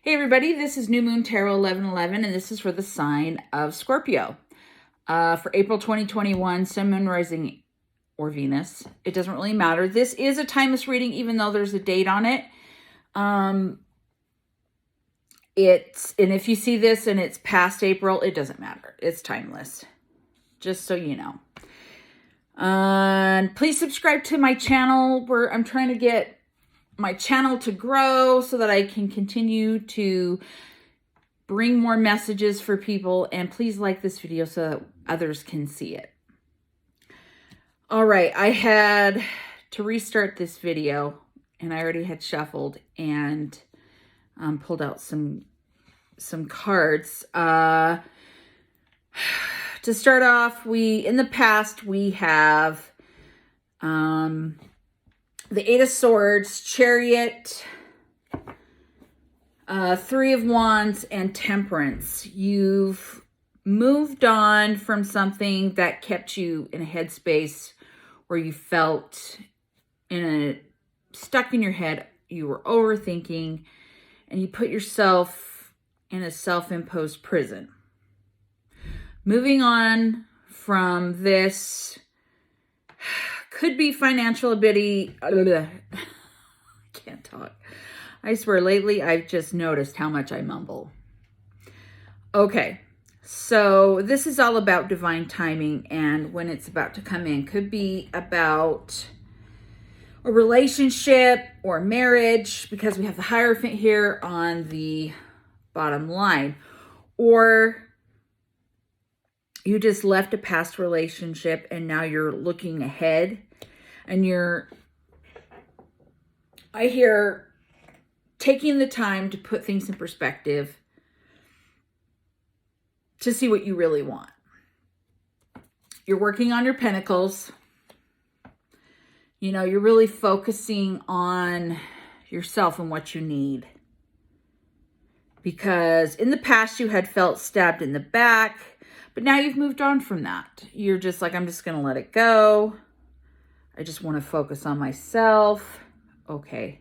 Hey everybody, this is New Moon Tarot 1111, and this is for the sign of Scorpio. For April 2021, Sun, Moon, Rising, or Venus. It doesn't really matter. This is a timeless reading, even though there's a date on it. And if you see this and it's past April, it doesn't matter. It's timeless. Just so you know. And please subscribe to my channel, where I'm trying to get my channel to grow so that I can continue to bring more messages for people. And please like this video so that others can see it. All right, I had to restart this video, and I already had shuffled and pulled out some cards. To start off, in the past we have the Eight of Swords, Chariot, Three of Wands, and Temperance. You've moved on from something that kept you in a headspace where you felt stuck in your head. You were overthinking, and you put yourself in a self-imposed prison. Moving on from this could be financial ability. I can't talk. I swear, lately I've just noticed how much I mumble. Okay, so this is all about divine timing and when it's about to come in. Could be about a relationship or marriage, because we have the Hierophant here on the bottom line. Or you just left a past relationship and now you're looking ahead, and I hear taking the time to put things in perspective to see what you really want. You're working on your pentacles. You know, you're really focusing on yourself and what you need. Because in the past you had felt stabbed in the back, but now you've moved on from that. You're just like, I'm just going to let it go. I just want to focus on myself. Okay.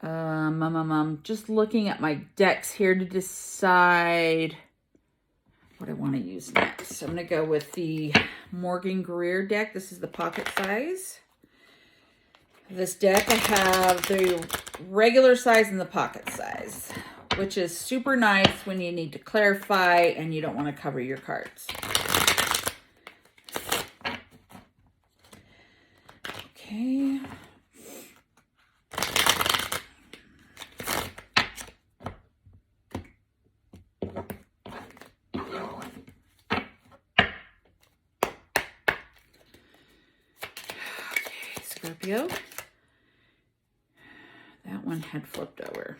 I'm just looking at my decks here to decide what I want to use next. I'm going to go with the Morgan Greer deck. This is the pocket size. This deck, I have the regular size and the pocket size, which is super nice when you need to clarify and you don't want to cover your cards. Okay. Scorpio. That one had flipped over.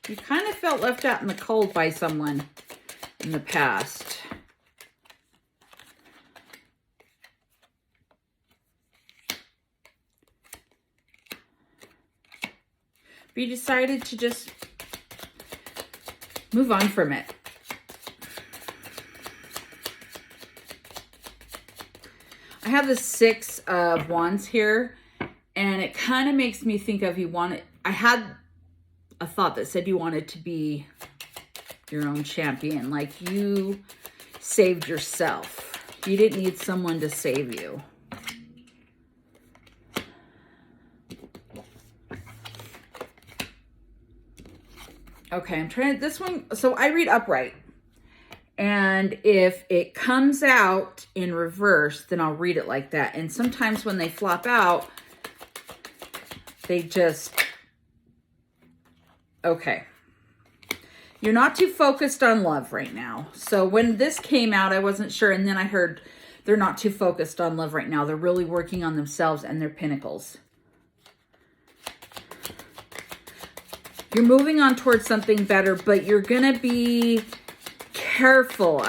You kind of felt left out in the cold by someone in the past. But you decided to just move on from it. I have the Six of Wands here, and it kind of makes me think of I had a thought that said you wanted to be your own champion. Like you saved yourself. You didn't need someone to save you. Okay, I'm trying this one. So I read upright. And if it comes out in reverse, then I'll read it like that. And sometimes when they flop out, they just... Okay. You're not too focused on love right now. So when this came out, I wasn't sure. And then I heard they're not too focused on love right now. They're really working on themselves and their pinnacles. You're moving on towards something better, but you're going to be careful,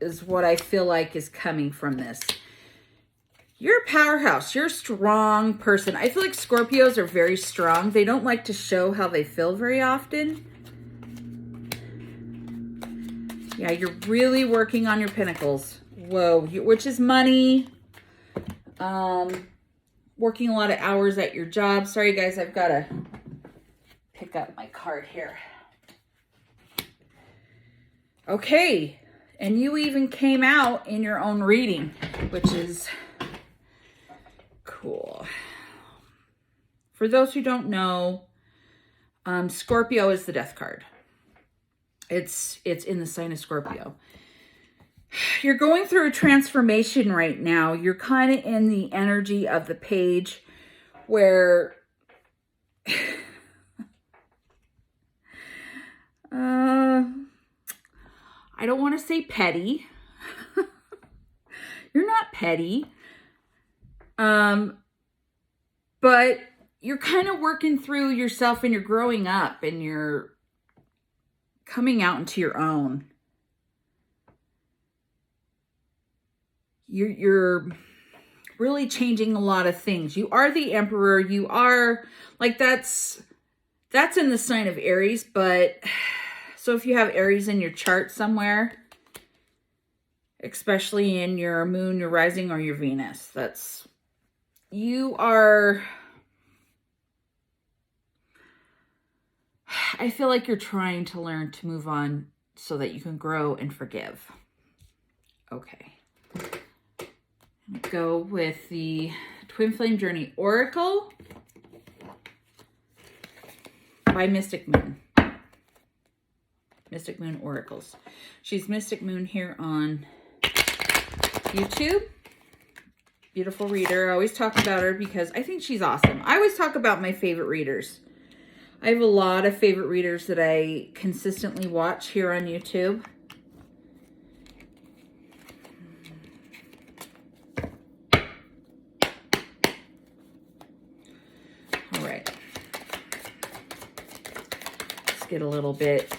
is what I feel like is coming from this. You're a powerhouse. You're a strong person. I feel like Scorpios are very strong. They don't like to show how they feel very often. Yeah, you're really working on your pinnacles. Whoa, which is money. working a lot of hours at your job. Sorry guys, I've got to pick up my card here. Okay, and you even came out in your own reading, which is cool. For those who don't know, Scorpio is the death card. It's in the sign of Scorpio. You're going through a transformation right now. You're kind of in the energy of the page where I don't want to say petty. You're not petty. But you're kind of working through yourself and you're growing up and you're coming out into your own. You're really changing a lot of things. You are the Emperor. You are like that's in the sign of Aries, but so if you have Aries in your chart somewhere, especially in your moon, your rising, or your Venus, you are, I feel like you're trying to learn to move on so that you can grow and forgive. Okay. Go with the Twin Flame Journey Oracle by Mystic Moon. Mystic Moon Oracles. She's Mystic Moon here on YouTube. Beautiful reader. I always talk about her because I think she's awesome. I always talk about my favorite readers. I have a lot of favorite readers that I consistently watch here on YouTube. All right. Let's get a little bit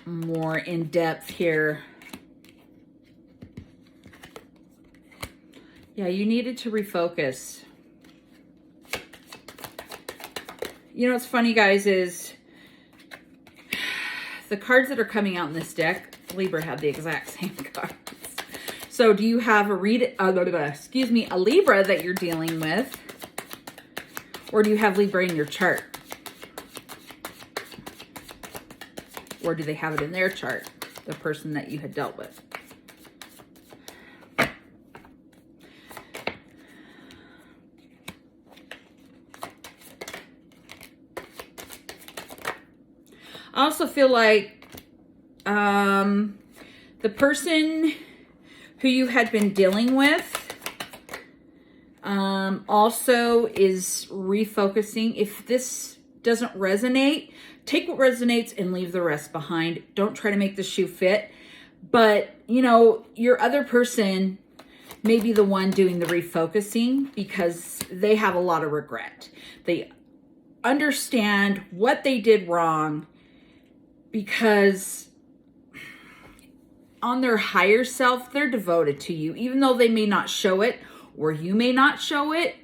more in depth here. Yeah, you needed to refocus. You know what's funny, guys, is the cards that are coming out in this deck, Libra had the exact same cards. So do you have a Libra that you're dealing with? Or do you have Libra in your chart? Or do they have it in their chart, the person that you had dealt with? I also feel like the person who you had been dealing with also is refocusing. If this doesn't resonate, take what resonates and leave the rest behind. Don't try to make the shoe fit. But, you know, your other person may be the one doing the refocusing because they have a lot of regret. They understand what they did wrong because on their higher self, they're devoted to you, even though they may not show it or you may not show it,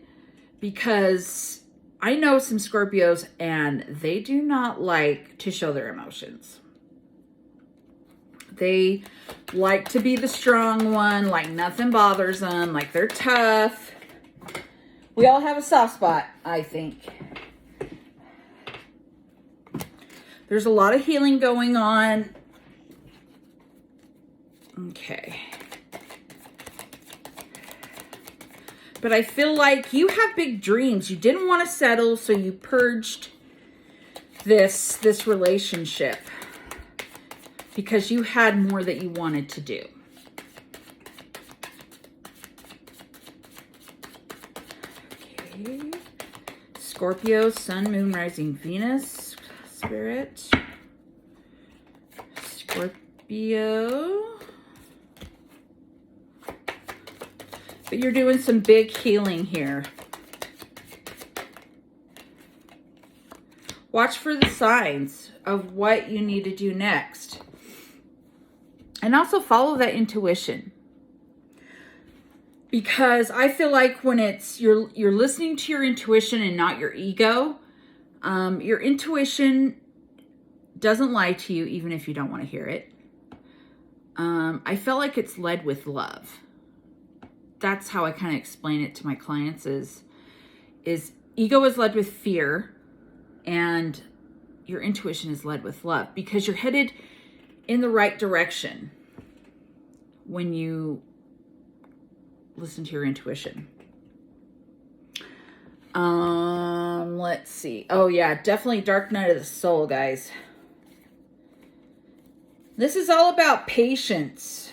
because I know some Scorpios and they do not like to show their emotions. They like to be the strong one, like nothing bothers them, like they're tough. We all have a soft spot, I think. There's a lot of healing going on. Okay. But I feel like you have big dreams. You didn't want to settle, so you purged this relationship because you had more that you wanted to do. Okay. Scorpio, Sun, Moon, Rising, Venus, Spirit. Scorpio. But you're doing some big healing here. Watch for the signs of what you need to do next. And also follow that intuition. Because I feel like when it's you're listening to your intuition and not your ego, your intuition doesn't lie to you even if you don't want to hear it. I feel like it's led with love. That's how I kind of explain it to my clients is is ego is led with fear and your intuition is led with love, because you're headed in the right direction when you listen to your intuition. Let's see. Oh yeah, definitely dark night of the soul, guys. This is all about patience.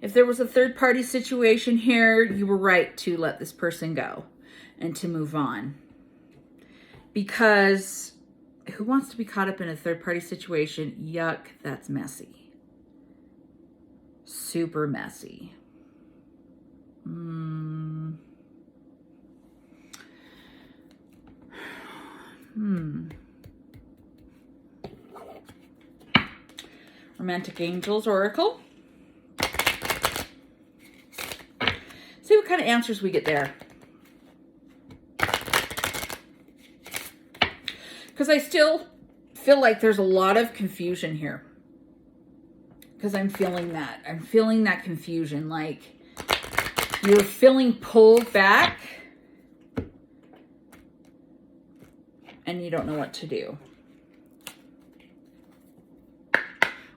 If there was a third party situation here, you were right to let this person go and to move on. Because who wants to be caught up in a third party situation? Yuck, that's messy. Super messy. Romantic Angels Oracle. See what kind of answers we get there. Because I still feel like there's a lot of confusion here. Because I'm feeling that. I'm feeling that confusion. Like you're feeling pulled back and you don't know what to do.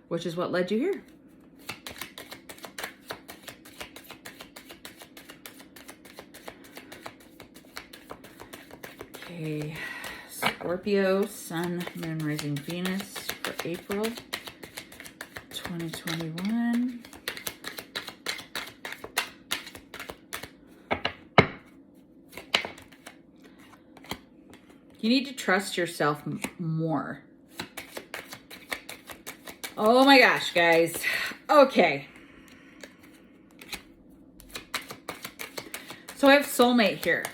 Which is what led you here. Okay. Scorpio, Sun, Moon, Rising, Venus for April 2021. You need to trust yourself more. Oh my gosh, guys. Okay. So I have soulmate here.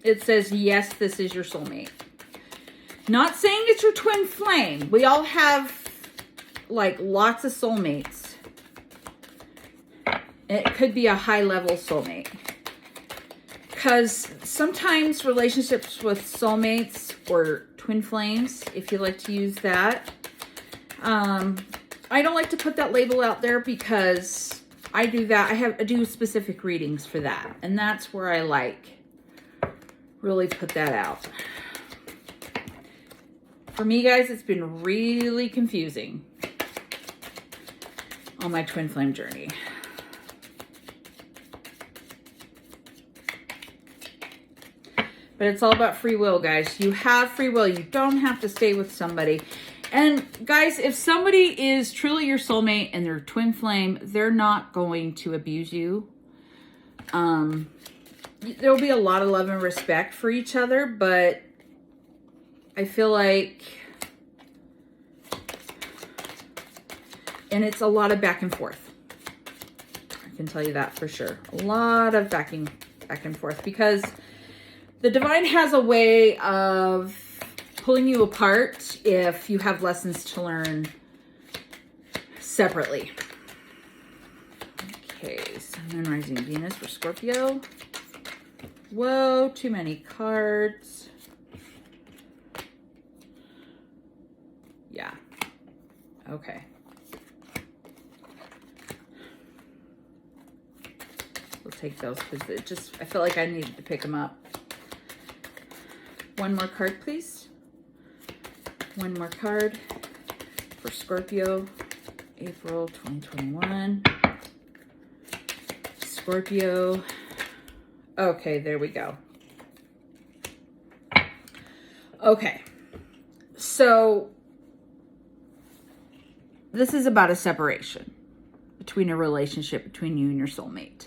It says, yes, this is your soulmate. Not saying it's your twin flame. We all have like lots of soulmates. It could be a high level soulmate. Because sometimes relationships with soulmates or twin flames, if you like to use that, I don't like to put that label out there because I do that. I do specific readings for that. And that's where I like really put that out. For me, guys, it's been really confusing on my twin flame journey. But it's all about free will, guys. You have free will. You don't have to stay with somebody. And guys, if somebody is truly your soulmate and they're twin flame, they're not going to abuse you. There'll be a lot of love and respect for each other, but I feel like, and it's a lot of back and forth. I can tell you that for sure. A lot of back and forth, because the divine has a way of pulling you apart if you have lessons to learn separately. Okay, Sun, Moon, Rising, Venus for Scorpio. Whoa, too many cards. Yeah. Okay. We'll take those because I feel like I needed to pick them up. One more card, please. One more card for Scorpio, April 2021. Scorpio. Okay, there we go. Okay. So this is about a separation between a relationship between you and your soulmate.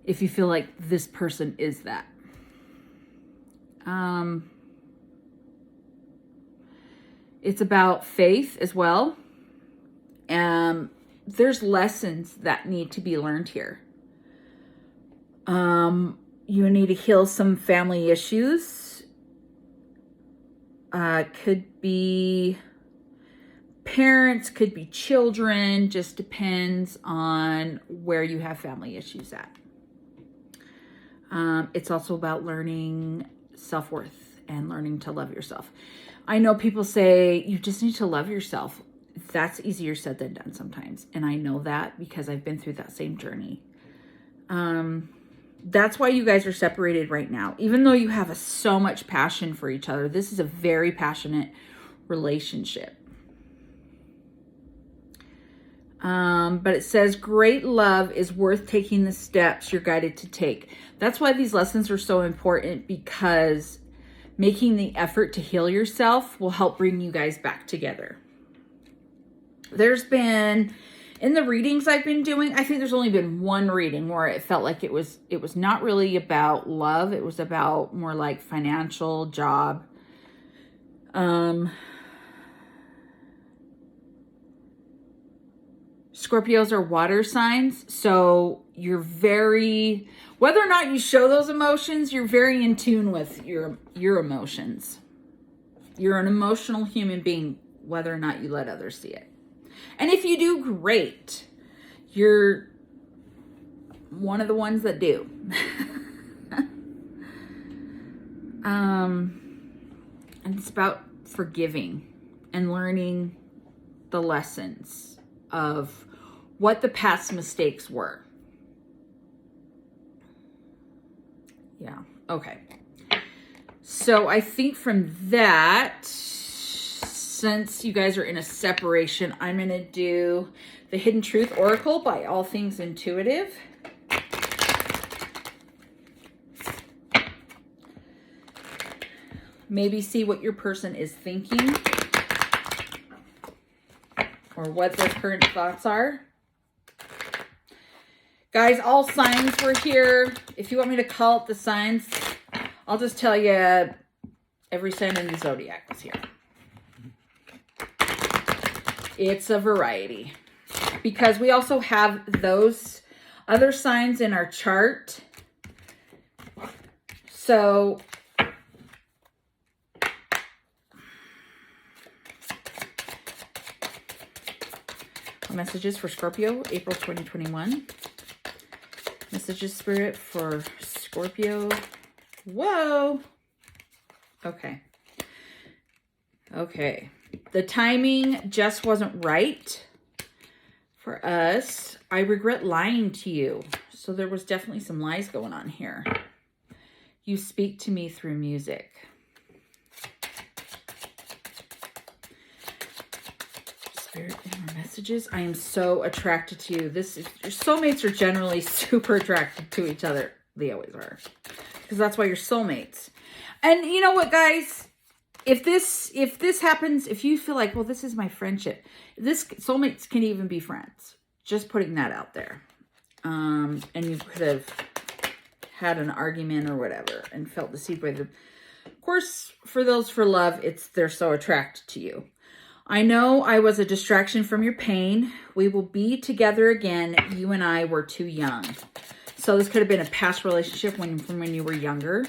If you feel like this person is that. It's about faith as well. There's lessons that need to be learned here. You need to heal some family issues. Could be parents, could be children, just depends on where you have family issues at. It's also about learning self-worth and learning to love yourself. I know people say you just need to love yourself. That's easier said than done sometimes. And I know that because I've been through that same journey. That's why you guys are separated right now. Even though you have so much passion for each other, this is a very passionate relationship. But it says great love is worth taking the steps you're guided to take. That's why these lessons are so important, because making the effort to heal yourself will help bring you guys back together. There's been, in the readings I've been doing, I think there's only been one reading where it felt like it was not really about love. It was about more like financial, job. Scorpios are water signs, so you're very, whether or not you show those emotions, you're very in tune with your emotions. You're an emotional human being, whether or not you let others see it. And if you do, great. You're one of the ones that do. And it's about forgiving and learning the lessons of what the past mistakes were. Yeah, okay. So I think from that, since you guys are in a separation, I'm going to do the Hidden Truth Oracle by All Things Intuitive. Maybe see what your person is thinking or what their current thoughts are. Guys, all signs were here. If you want me to call it the signs, I'll just tell you every sign in the zodiac was here. It's a variety, because we also have those other signs in our chart. So messages for Scorpio, April 2021. Messages, Spirit, for Scorpio. Whoa. Okay. Okay. The timing just wasn't right for us. I regret lying to you. So there was definitely some lies going on here. You speak to me through music. Spirit, messages. I am so attracted to you. Your soulmates are generally super attracted to each other. They always are, because that's why you're soulmates. And you know what, guys? If this happens, if you feel like, well, this is my friendship, soulmates can even be friends. Just putting that out there. And you could have had an argument or whatever and felt deceived by them. Of course, for those for love, they're so attracted to you. I know I was a distraction from your pain. We will be together again. You and I were too young. So this could have been a past relationship from when you were younger.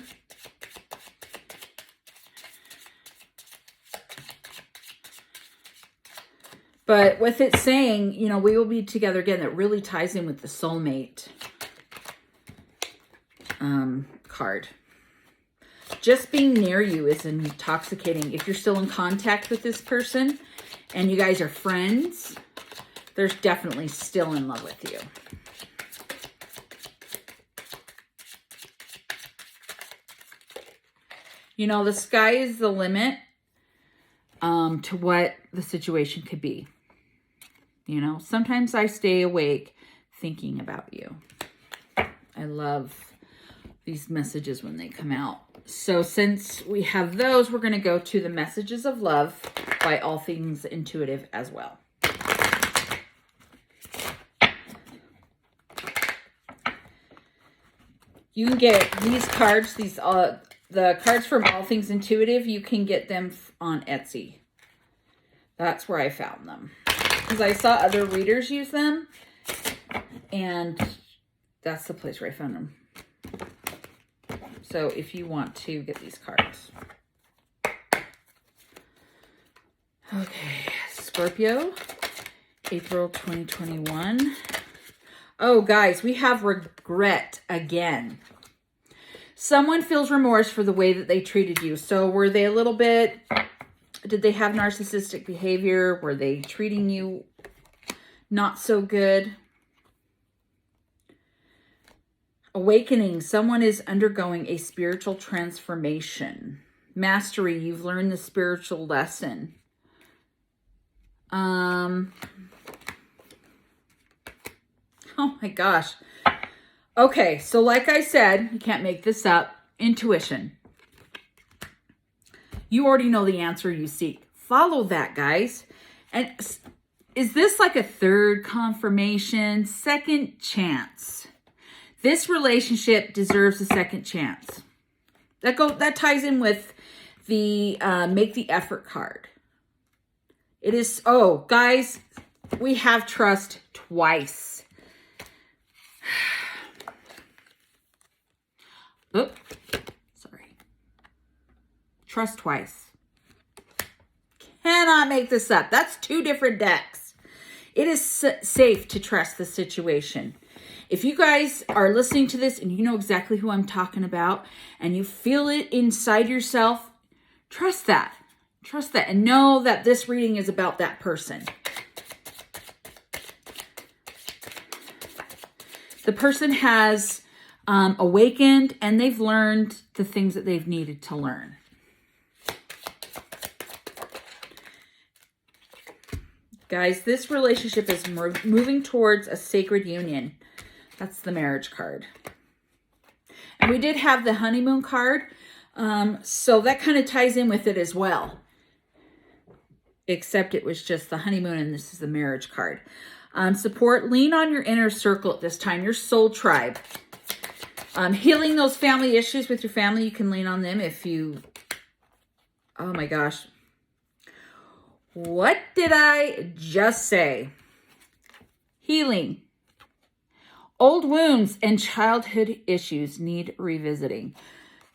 But with it saying, you know, we will be together again, that really ties in with the soulmate card. Just being near you is intoxicating. If you're still in contact with this person and you guys are friends, they're definitely still in love with you. You know, the sky is the limit to what the situation could be. You know, sometimes I stay awake thinking about you. I love these messages when they come out. So since we have those, we're going to go to the Messages of Love by All Things Intuitive as well. You can get these cards, the cards from All Things Intuitive, you can get them on Etsy. That's where I found them, because I saw other readers use them, and that's the place where I found them. So if you want to get these cards. Okay, Scorpio, April 2021. Oh, guys, we have regret again. Someone feels remorse for the way that they treated you. So were they a little bit, did they have narcissistic behavior? Were they treating you not so good? Awakening. Someone is undergoing a spiritual transformation. Mastery. You've learned the spiritual lesson. Oh my gosh. Okay, so like I said, you can't make this up. Intuition. You already know the answer you seek. Follow that, guys. And is this like a third confirmation? Second chance. This relationship deserves a second chance. That ties in with the make the effort card. It is, oh, guys, we have trust twice. Oop, sorry. Trust twice. Cannot make this up. That's 2 different decks. It is safe to trust the situation. If you guys are listening to this and you know exactly who I'm talking about and you feel it inside yourself, trust that. Trust that and know that this reading is about that person. The person has awakened and they've learned the things that they've needed to learn. Guys, this relationship is moving towards a sacred union. That's the marriage card. And we did have the honeymoon card. So that kind of ties in with it as well. Except it was just the honeymoon and this is the marriage card. Support, lean on your inner circle at this time, your soul tribe. Healing those family issues with your family, you can lean on them if you... Oh my gosh. What did I just say? Healing. Old wounds and childhood issues need revisiting.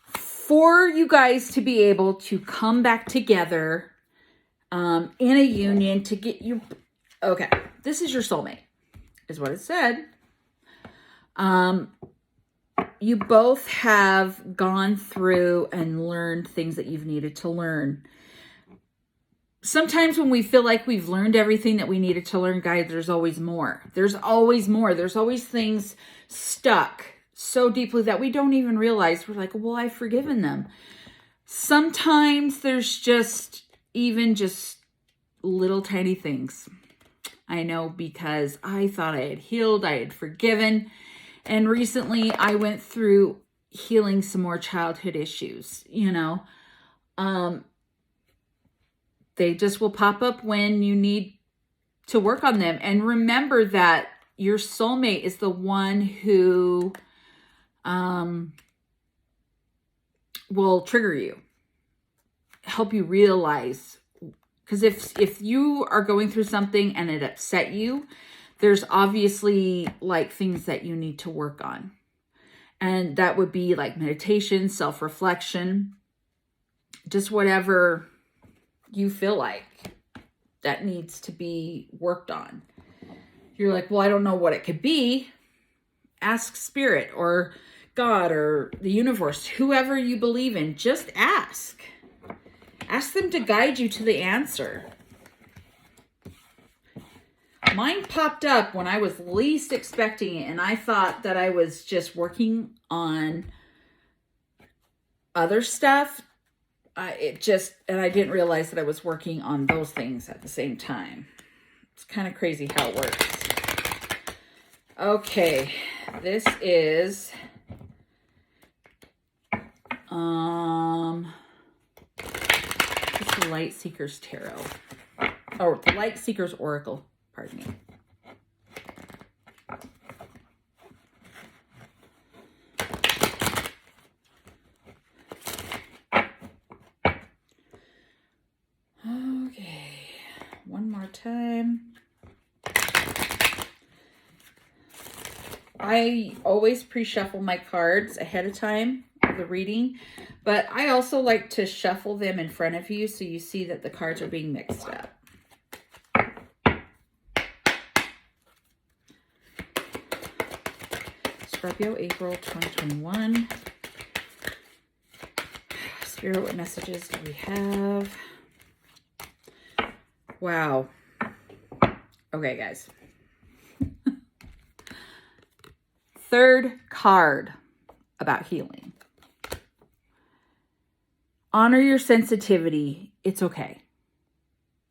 For you guys to be able to come back together in a union to get you... Okay, this is your soulmate, is what it said. You both have gone through and learned things that you've needed to learn. Sometimes when we feel like we've learned everything that we needed to learn, guys, there's always more. There's always more. There's always things stuck so deeply that we don't even realize. We're like, well, I've forgiven them. Sometimes there's just little tiny things. I know because I thought I had healed, I had forgiven. And recently I went through healing some more childhood issues, you know. They just will pop up when you need to work on them. And remember that your soulmate is the one who will trigger you, help you realize. Because if you are going through something and it upset you, there's obviously like things that you need to work on. And that would be like meditation, self-reflection, just whatever you feel like that needs to be worked on. You're like, well, I don't know what it could be. Ask spirit or God or the universe, whoever you believe in, just ask. Ask them to guide you to the answer. Mine popped up when I was least expecting it, and I thought that I was just working on other stuff. I didn't realize that I was working on those things at the same time. It's kind of crazy how it works. Okay, this is it's the Light Seekers Tarot. Oh, the Light Seekers Oracle. Pardon me. Okay, one more time. I always pre-shuffle my cards ahead of time of the reading, but I also like to shuffle them in front of you so you see that the cards are being mixed up. Scorpio-April 2021. Spirit, what messages do we have? Wow. Okay, guys. third card about healing. Honor your sensitivity. It's okay.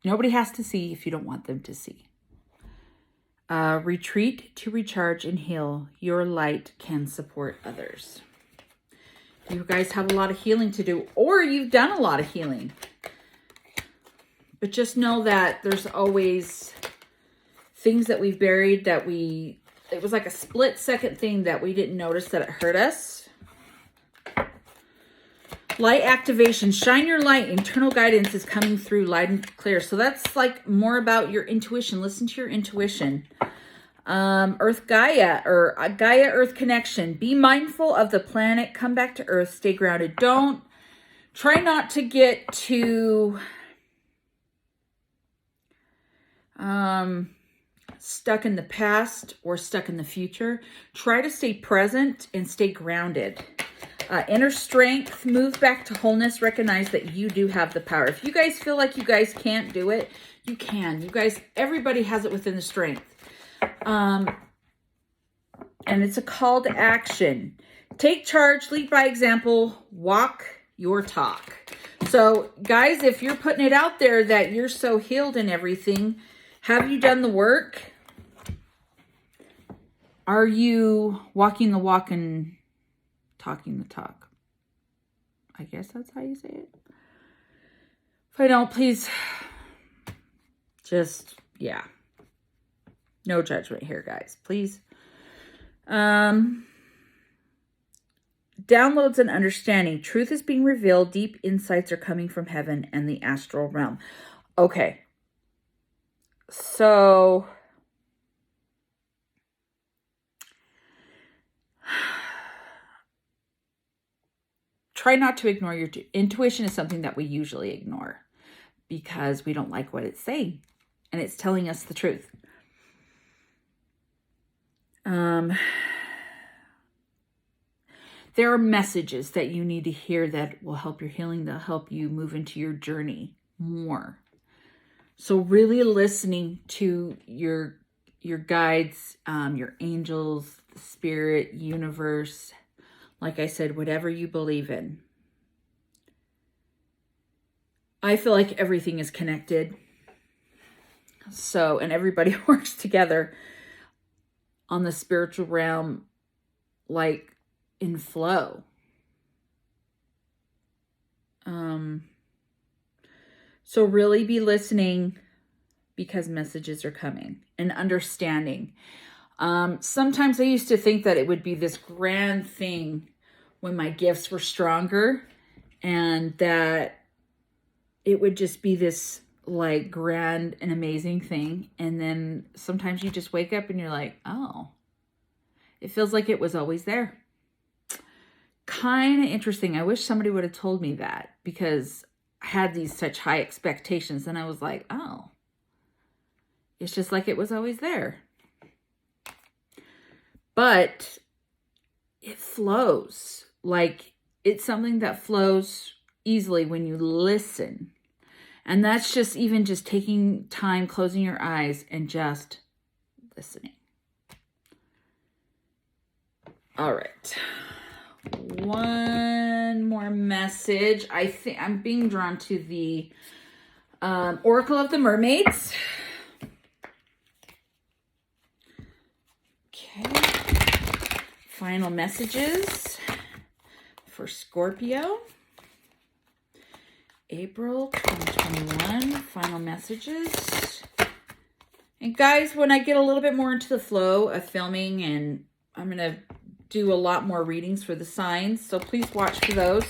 Nobody has to see if you don't want them to see. Retreat to recharge and heal. Your light can support others. You guys have a lot of healing to do, or you've done a lot of healing. But just know that there's always things that we've buried that it was like a split second thing that we didn't notice that it hurt us. Light activation, shine your light. Internal guidance is coming through light and clear. So that's like more about your intuition. Listen to your intuition. Earth Gaia, or Gaia Earth connection. Be mindful of the planet. Come back to Earth. Stay grounded. Try not to get too stuck in the past or stuck in the future. Try to stay present and stay grounded. Inner strength, move back to wholeness. Recognize that you do have the power. If you guys feel like you guys can't do it, you can. You guys, everybody has it within the strength. And it's a call to action. Take charge, lead by example, walk your talk. So guys, if you're putting it out there that you're so healed and everything, have you done the work? Are you walking the walk and talking the talk? I guess that's how you say it. If I don't, please just, yeah. No judgment here, guys. Please. Downloads and understanding. Truth is being revealed. Deep insights are coming from heaven and the astral realm. Okay. So try not to ignore your intuition. Is something that we usually ignore because we don't like what it's saying, and it's telling us the truth. There are messages that you need to hear that will help your healing, that help you move into your journey more. So really listening to your guides, your angels, the spirit, universe, like I said, whatever you believe in. I feel like everything is connected. So, and everybody works together on the spiritual realm, like in flow. So really be listening because messages are coming, and understanding. Sometimes I used to think that it would be this grand thing when my gifts were stronger, and that it would just be this like grand and amazing thing. And then sometimes you just wake up and you're like, oh, it feels like it was always there. Kind of interesting. I wish somebody would have told me that, because I had these such high expectations, and I was like, oh, it's just like it was always there. But it flows. Like, it's something that flows easily when you listen. And that's just even just taking time, closing your eyes, and just listening. All right. One more message. I think I'm being drawn to the Oracle of the Mermaids. Okay. Final messages for Scorpio. April 2021. Final messages. And guys, when I get a little bit more into the flow of filming, and I'm going to do a lot more readings for the signs, so please watch for those.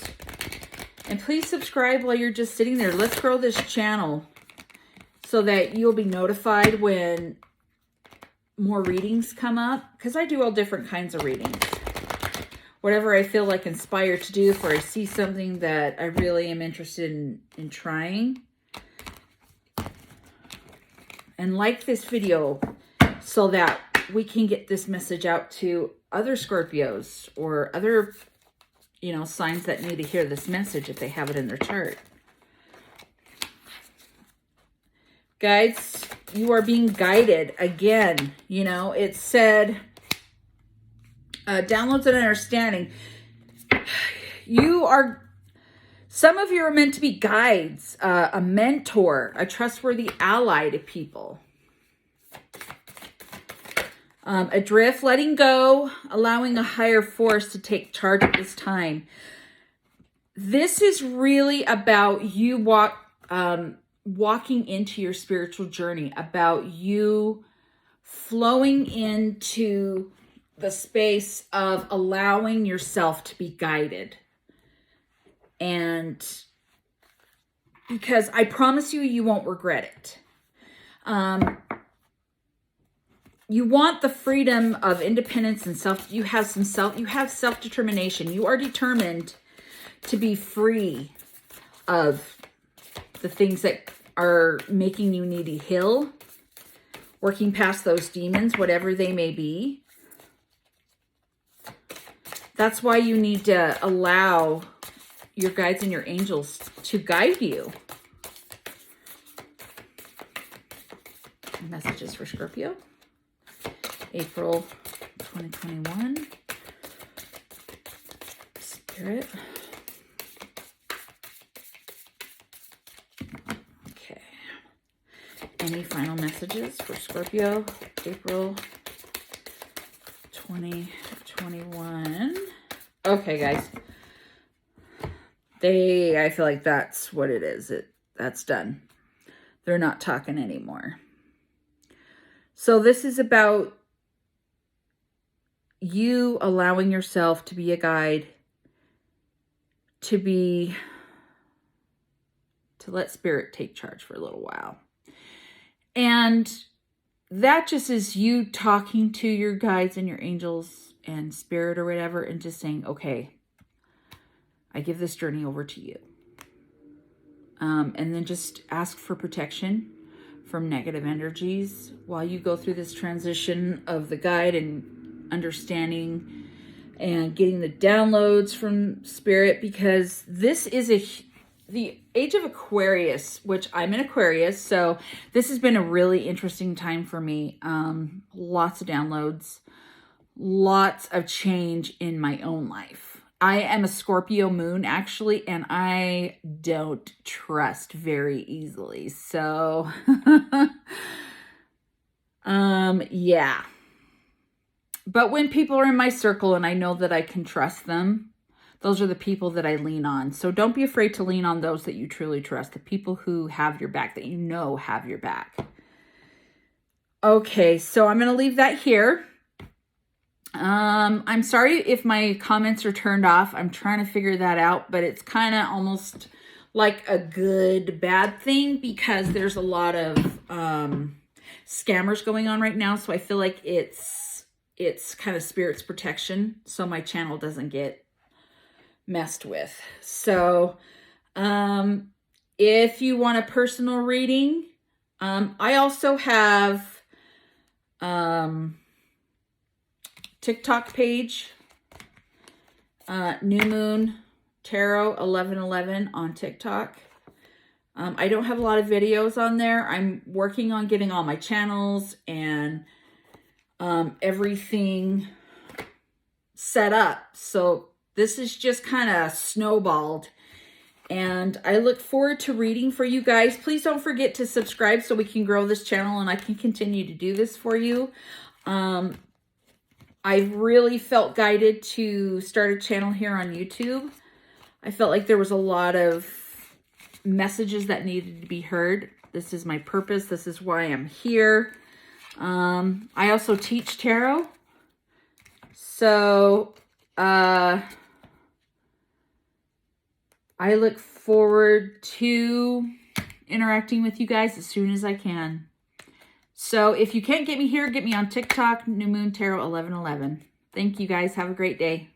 And please subscribe while you're just sitting there. Let's grow this channel so that you'll be notified when more readings come up, because I do all different kinds of readings. Whatever I feel like inspired to do, if I see something that I really am interested in trying. And like this video so that we can get this message out to other Scorpios or other, signs that need to hear this message if they have it in their chart. Guides, you are being guided again. It said Downloads and understanding. Some of you are meant to be guides, a mentor, a trustworthy ally to people. Adrift, letting go, allowing a higher force to take charge at this time. This is really about you walking into your spiritual journey, about you flowing into the space of allowing yourself to be guided. And because I promise you, you won't regret it. You want the freedom of independence and you have self-determination. You are determined to be free of the things that are making you need to heal, working past those demons, whatever they may be. That's why you need to allow your guides and your angels to guide you. Messages for Scorpio. April 2021. Spirit. Okay. Any final messages for Scorpio, April 2021? Okay, guys. I feel like that's what it is. That's done. They're not talking anymore. So this is about you allowing yourself to be a guide, to let spirit take charge for a little while. And that just is you talking to your guides and your angels and spirit or whatever, and just saying, okay, I give this journey over to you. And then just ask for protection from negative energies while you go through this transition of the guide and understanding and getting the downloads from spirit, because this is the age of Aquarius, which I'm an Aquarius. So this has been a really interesting time for me. Lots of downloads, lots of change in my own life. I am a Scorpio moon, actually, and I don't trust very easily. So, yeah. But when people are in my circle and I know that I can trust them, those are the people that I lean on. So don't be afraid to lean on those that you truly trust, the people who have your back, that you know have your back. Okay, so I'm going to leave that here. I'm sorry if my comments are turned off. I'm trying to figure that out, but it's kind of almost like a good, bad thing, because there's a lot of scammers going on right now. So I feel like it's kind of spirit's protection, so my channel doesn't get messed with. So if you want a personal reading, I also have TikTok page, New Moon Tarot 1111 on TikTok. I don't have a lot of videos on there. I'm working on getting all my channels and everything set up. So this is just kind of snowballed. And I look forward to reading for you guys. Please don't forget to subscribe so we can grow this channel and I can continue to do this for you. I really felt guided to start a channel here on YouTube. I felt like there was a lot of messages that needed to be heard. This is my purpose. This is why I'm here. I also teach tarot. So, I look forward to interacting with you guys as soon as I can. So if you can't get me here, get me on TikTok, New Moon Tarot 1111. Thank you guys. Have a great day.